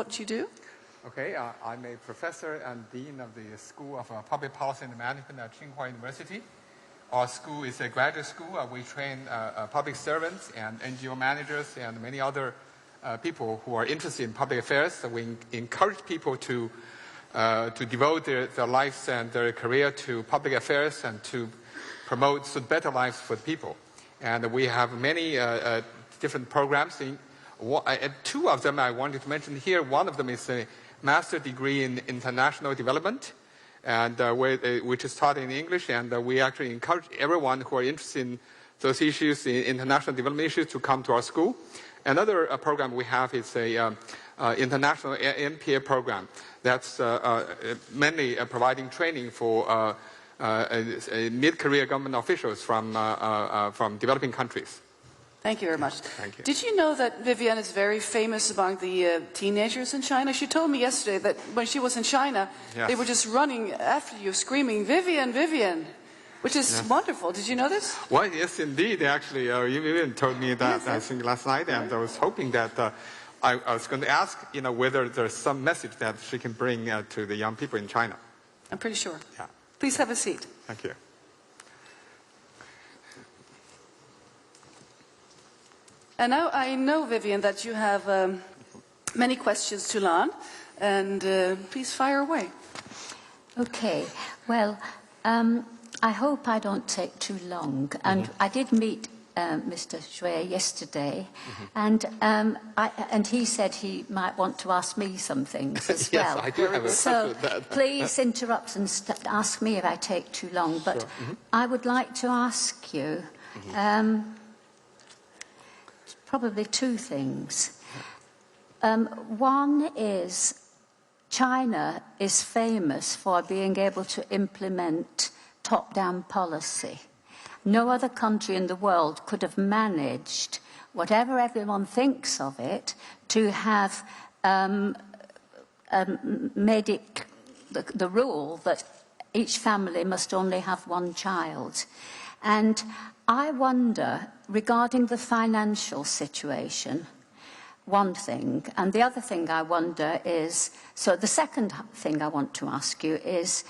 what you do? Okay, I'm a professor and dean of the School of Public Policy and Management at Tsinghua University. Our school is a graduate school. We train public servants and NGO managers and many other people who are interested in public affairs. So we encourage people to devote their lives and their career to public affairs and to promote better lives for the people. And we have many different programs. Two of them I wanted to mention here. One of them is a master's degree in international development, and which is taught in English, and we actually encourage everyone who are interested in those issues, in international development issues, to come to our school. Another program we have is a international MPA program that's mainly providing training for mid-career government officials from developing countries. Thank you very much. Thank you. Did you know that Vivian is very famous among the teenagers in China? She told me yesterday that when she was in China, yes, they were just running after you, screaming, "Vivian, Vivian," which is yes, wonderful. Did you know this? Well, yes, indeed. Actually, Vivian told me that, yes, I think last night, and I was hoping that I was going to ask, whether there's some message that she can bring to the young people in China. I'm pretty sure. Yeah. Please have a seat. Thank you. And now I know, Vivian, that you have many questions to Lan, and please fire away. Okay. Well, I hope I don't take too long. And I did meet Mr. Xue yesterday, and he said he might want to ask me some things as well. Yes, I do have a so that. Please interrupt and ask me if I take too long. But sure. I would like to ask you probably two things. One is China is famous for being able to implement top-down policy. No other country in the world could have managed, whatever everyone thinks of it, to have made it the rule that each family must only have one child. And I wonder, regarding the financial situation, one thing, and the other thing I wonder is, so the second thing I want to ask you is,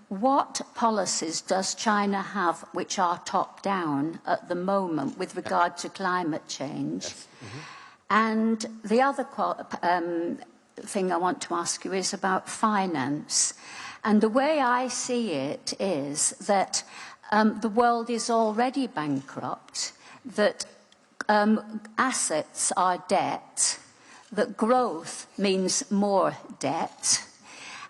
what policies does China have which are top-down at the moment with regard to climate change? Yes. And the other thing I want to ask you is about finance. And the way I see it is that the world is already bankrupt, that assets are debt, that growth means more debt,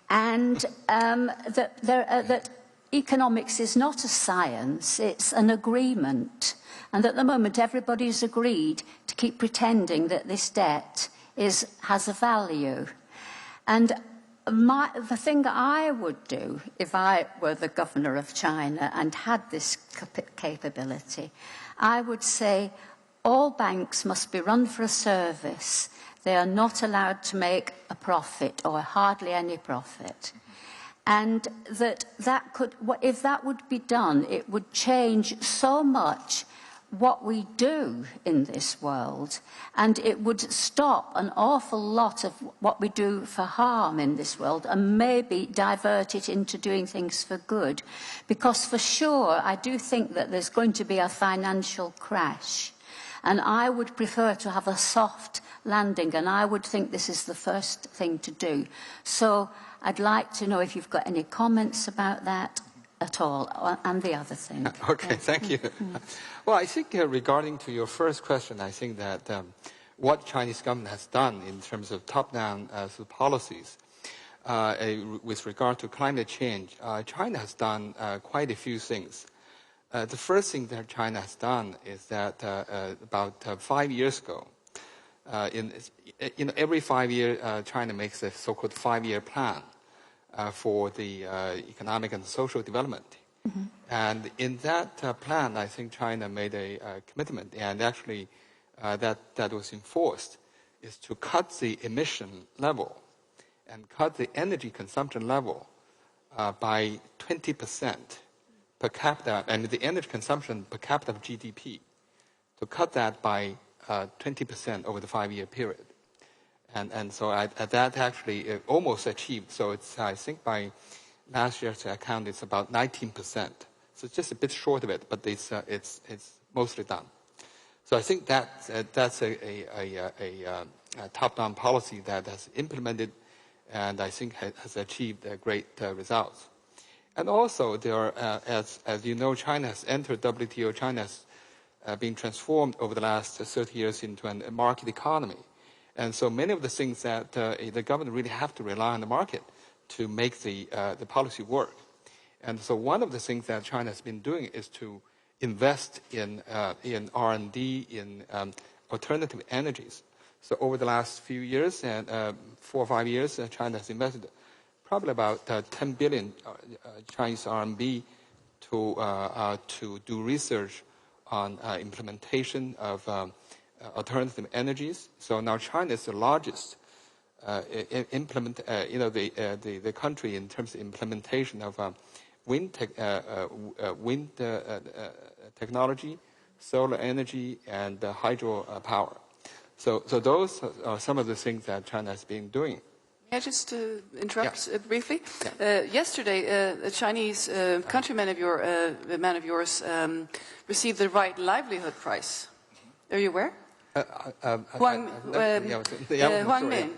and that economics is not a science, it's an agreement. And at the moment, everybody's agreed to keep pretending that this debt has a value. And the thing I would do if I were the governor of China and had this capability, I would say all banks must be run for a service. They are not allowed to make a profit or hardly any profit. And that could, if that would be done, it would change so much what we do in this world, and it would stop an awful lot of what we do for harm in this world and maybe divert it into doing things for good. Because for sure, I do think that there's going to be a financial crash, and I would prefer to have a soft landing, and I would think this is the first thing to do. So I'd like to know if you've got any comments about that at all, and the other thing. Okay, thank you. Well, I think regarding to your first question, I think that what Chinese government has done in terms of top-down policies with regard to climate change, China has done quite a few things. The first thing that China has done is that about 5 years ago, every 5 years, China makes a so-called 5-year plan for the economic and social development. Mm-hmm. And in that plan, I think China made a commitment, and actually that was enforced, is to cut the emission level and cut the energy consumption level by 20% per capita, and the energy consumption per capita of GDP, to cut that by 20% over the 5-year period. And so that actually almost achieved. So it's, I think by last year's account, it's about 19%. So it's just a bit short of it, but it's mostly done. So I think that's a top-down policy that has implemented, and I think has achieved great results. And also, there are, as you know, China has entered WTO. China has been transformed over the last 30 years into a market economy. And so many of the things that the government really have to rely on the market to make the policy work. And so one of the things that China has been doing is to invest in R&D, in alternative energies. So over the last few years, and 4 or 5 years, China has invested probably about 10 billion Chinese RMB to do research on implementation of alternative energies. So now China is the largest the country in terms of implementation of wind technology, solar energy, and hydro power. So those are some of the things that China has been doing. May I just interrupt briefly? Yeah. Yesterday, a Chinese countryman of yours received the Right Livelihood Prize. Are you aware? Huang Min,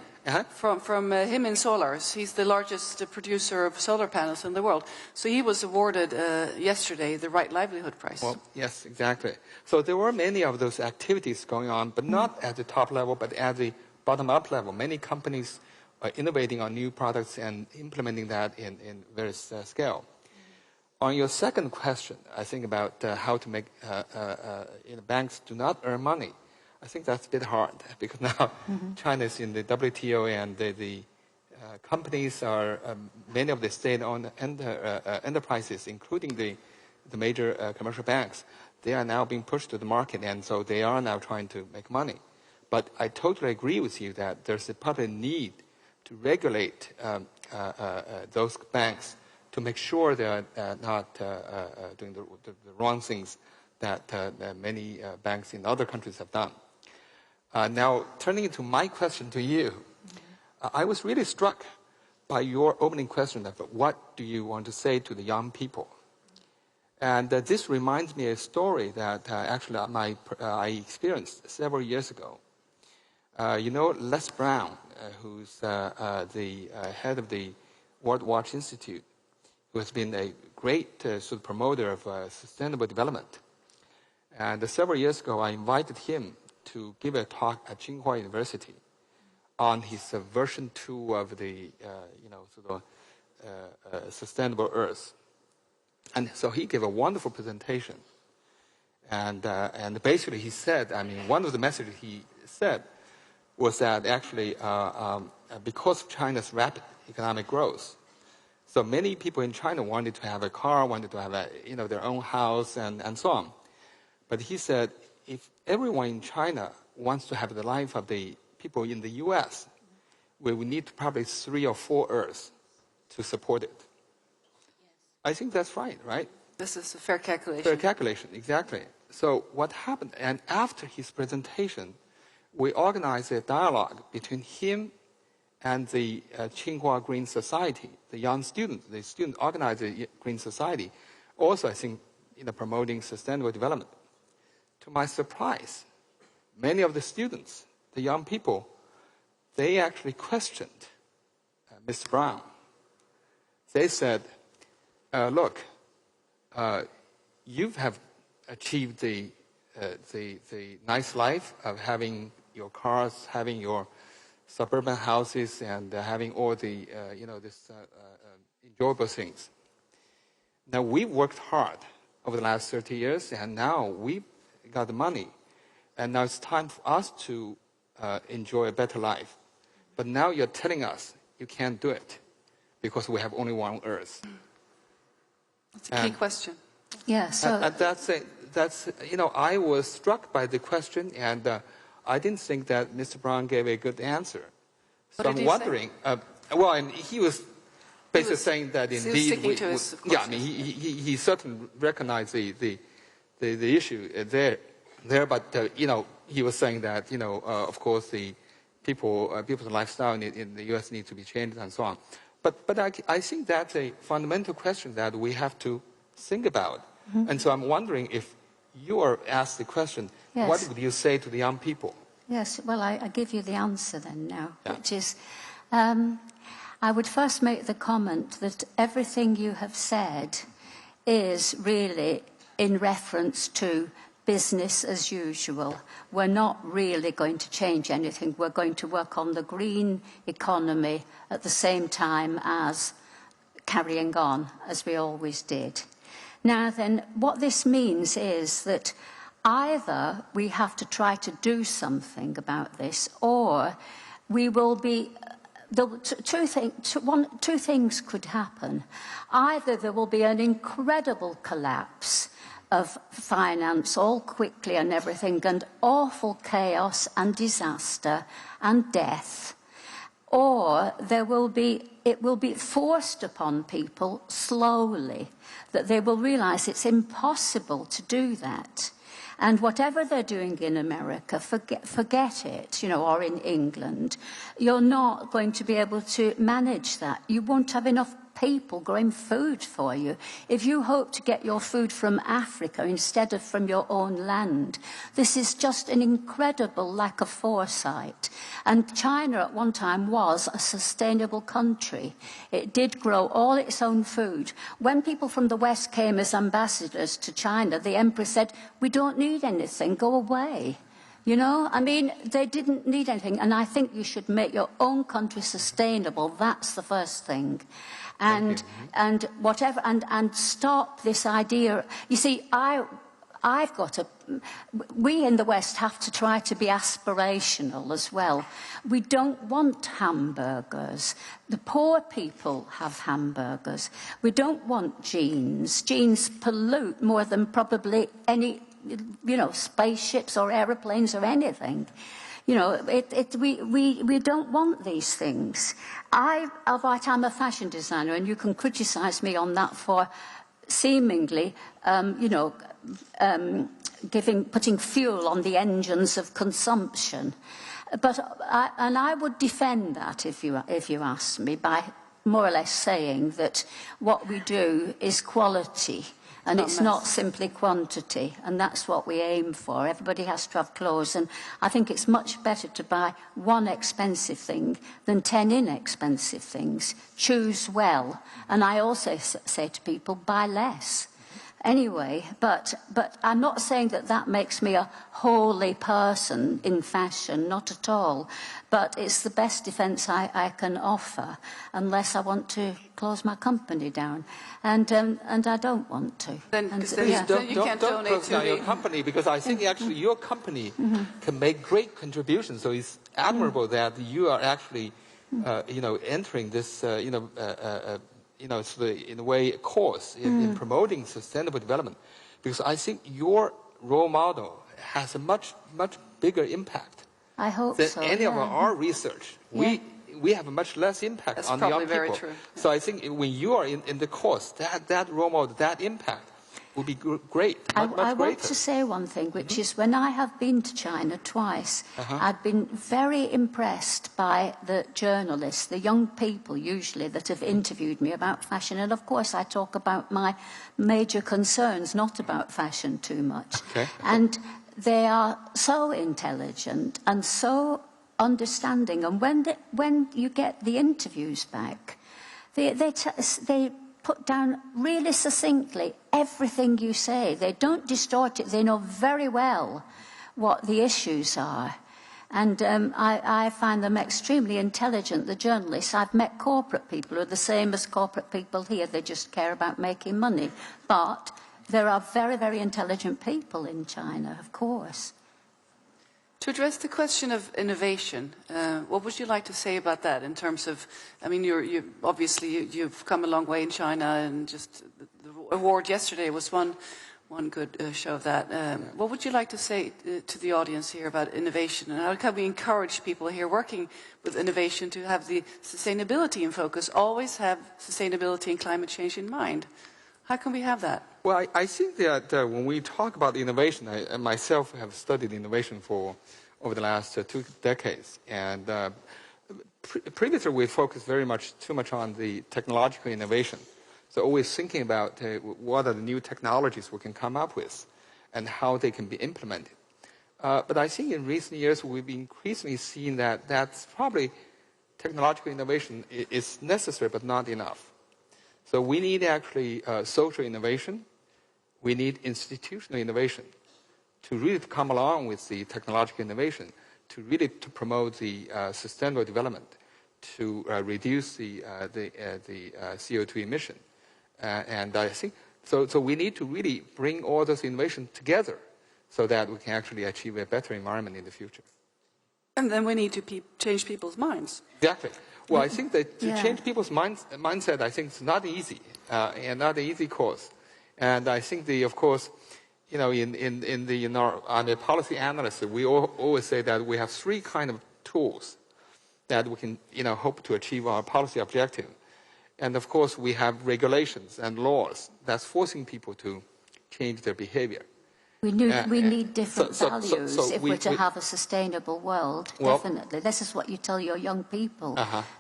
from Himin Solars. He's the largest producer of solar panels in the world. So he was awarded yesterday the Right Livelihood Prize. Well, yes, exactly. So there were many of those activities going on, but not at the top level, but at the bottom-up level. Many companies are innovating on new products and implementing that in various scale. On your second question, I think about how to make banks do not earn money. I think that's a bit hard because now China is in the WTO and the companies are, many of the state-owned enterprises, including the major commercial banks, they are now being pushed to the market, and so they are now trying to make money. But I totally agree with you that there's a public need to regulate those banks to make sure they're not doing the wrong things that many banks in other countries have done. Now, turning to my question to you, I was really struck by your opening question of what do you want to say to the young people. And this reminds me of a story that actually I experienced several years ago. You know Les Brown, who's the head of the World Watch Institute, who has been a great sort of promoter of sustainable development. And several years ago, I invited him to give a talk at Tsinghua University on his version 2 of the sustainable Earth. And so he gave a wonderful presentation. And basically he said, I mean, one of the messages he said was that actually because of China's rapid economic growth, so many people in China wanted to have a car, wanted to have their own house and so on. But he said, if everyone in China wants to have the life of the people in the U.S., we will need probably 3 or 4 Earths to support it. Yes. I think that's right? This is a fair calculation. Fair calculation, exactly. So what happened, and after his presentation, we organized a dialogue between him and the Tsinghua Green Society, the young students. The students organized the Green Society, also, I think, promoting sustainable development. To my surprise, many of the students, the young people, they actually questioned Mr. Brown. They said, look, you have achieved the nice life of having your cars, having your suburban houses, and having all the, enjoyable things. Now, we've worked hard over the last 30 years, and now we've got the money. And now it's time for us to enjoy a better life. But now you're telling us you can't do it because we have only one Earth. That's a key question. Yeah, so... I was struck by the question, and I didn't think that Mr. Brown gave a good answer. So I'm wondering, he was basically saying that indeed, he certainly recognized the issue there, but he was saying that of course the people's lifestyle in the U.S. need to be changed and so on. But I think that's a fundamental question that we have to think about. Mm-hmm. And so I'm wondering if you are asked the question, yes, what would you say to the young people? Yes, well, I give you the answer then now, which is, I would first make the comment that everything you have said is really in reference to business as usual. We're not really going to change anything. We're going to work on the green economy at the same time as carrying on, as we always did. Now then, what this means is that either we have to try to do something about this, or we will be... Two things could happen. Either there will be an incredible collapse of finance all quickly and everything, and awful chaos and disaster and death, or it will be forced upon people slowly, that they will realise it's impossible to do that. And whatever they're doing in America, forget it, or in England. You're not going to be able to manage that. You won't have enough people growing food for you. If you hope to get your food from Africa instead of from your own land, this is just an incredible lack of foresight. And China at one time was a sustainable country. It did grow all its own food. When people from the West came as ambassadors to China, the emperor said, "We don't need anything, go away." They didn't need anything. And I think you should make your own country sustainable. That's the first thing. And whatever, and stop this idea. You see, we in the West have to try to be aspirational as well. We don't want hamburgers. The poor people have hamburgers. We don't want jeans. Jeans pollute more than probably any, spaceships or aeroplanes or anything. We don't want these things. I'm a fashion designer, and you can criticise me on that for seemingly, putting fuel on the engines of consumption. But I would defend that if you ask me, by more or less saying that what we do is quality. And it's not simply quantity, and that's what we aim for. Everybody has to have clothes, and I think it's much better to buy one expensive thing than 10 inexpensive things. Choose well. And I also say to people, buy less. Anyway, but I'm not saying that makes me a holy person in fashion, not at all. But it's the best defence I can offer, unless I want to close my company down. And I don't want to. Then you can't donate close down your company, because I think actually your company can make great contributions. So it's admirable that you are actually, entering this, in a way, course in promoting sustainable development, because I think your role model has a much bigger impact. I hope than so, any of our research. Yeah. We have a much less impact That's on the young people. Very true. So I think when you are in the course, that role model, that impact will be great. I want to say one thing, which is when I have been to China twice, I've been very impressed by the journalists, the young people usually, that have interviewed me about fashion. And of course I talk about my major concerns, not about fashion too much. Okay. And they are so intelligent and so understanding. And when you get the interviews back, they put down really succinctly everything you say. They don't distort it. They know very well what the issues are. And I find them extremely intelligent, the journalists. I've met corporate people who are the same as corporate people here. They just care about making money. But there are very, very intelligent people in China, of course. To address the question of innovation, what would you like to say about that in terms of, you've come a long way in China, and just the award yesterday was one good show of that. What would you like to say to the audience here about innovation, and how can we encourage people here working with innovation to have the sustainability in focus, always have sustainability and climate change in mind? How can we have that? Well, I think that when we talk about innovation, I myself have studied innovation for over the last 2 decades. And previously, we focused too much on the technological innovation. So always thinking about what are the new technologies we can come up with and how they can be implemented. But I think in recent years, we've increasingly seen that that's probably technological innovation is necessary but not enough. So we need actually social innovation. We need institutional innovation to really come along with the technological innovation, to really to promote the sustainable development, to reduce the CO2 emission. And I think, so we need to really bring all those innovations together so that we can actually achieve a better environment in the future. And then we need to change people's minds. Exactly. Well, I think that to change people's mindset, I think it's not easy, and not an easy course. And I think of course, you know, I'm a policy analyst, we always say that we have 3 kind of tools that we can, you know, hope to achieve our policy objective. And of course, we have regulations and laws that's forcing people to change their behavior. We need different values if we're to have a sustainable world, definitely. This is what you tell your young people.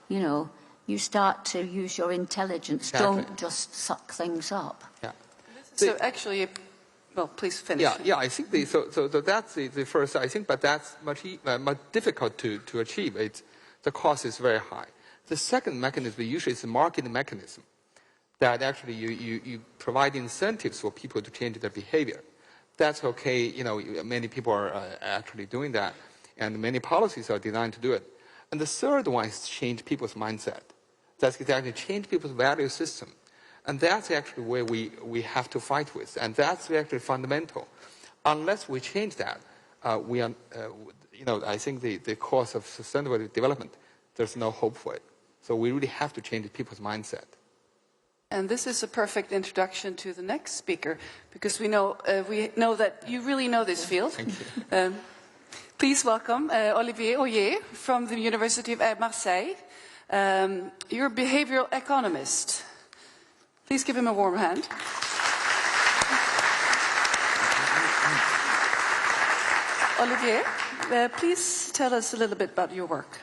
You know, you start to use your intelligence, don't just suck things up. Yeah. So actually, well, please finish. Yeah, I think so that's the first, I think, but that's much difficult to achieve. The cost is very high. The second mechanism usually is a market mechanism that actually you provide incentives for people to change their behavior. That's okay, you know, many people are actually doing that, and many policies are designed to do it. And the third one is change people's mindset. That's exactly change people's value system. And that's actually where we have to fight with, and that's actually fundamental. Unless we change that, you know, I think the course of sustainable development, there's no hope for it. So we really have to change people's mindset. And this is a perfect introduction to the next speaker, because we know that you really know this field. Thank you. Please welcome Olivier Oyer from the University of Marseille. You're a behavioral economist. Please give him a warm hand. Olivier, please tell us a little bit about your work.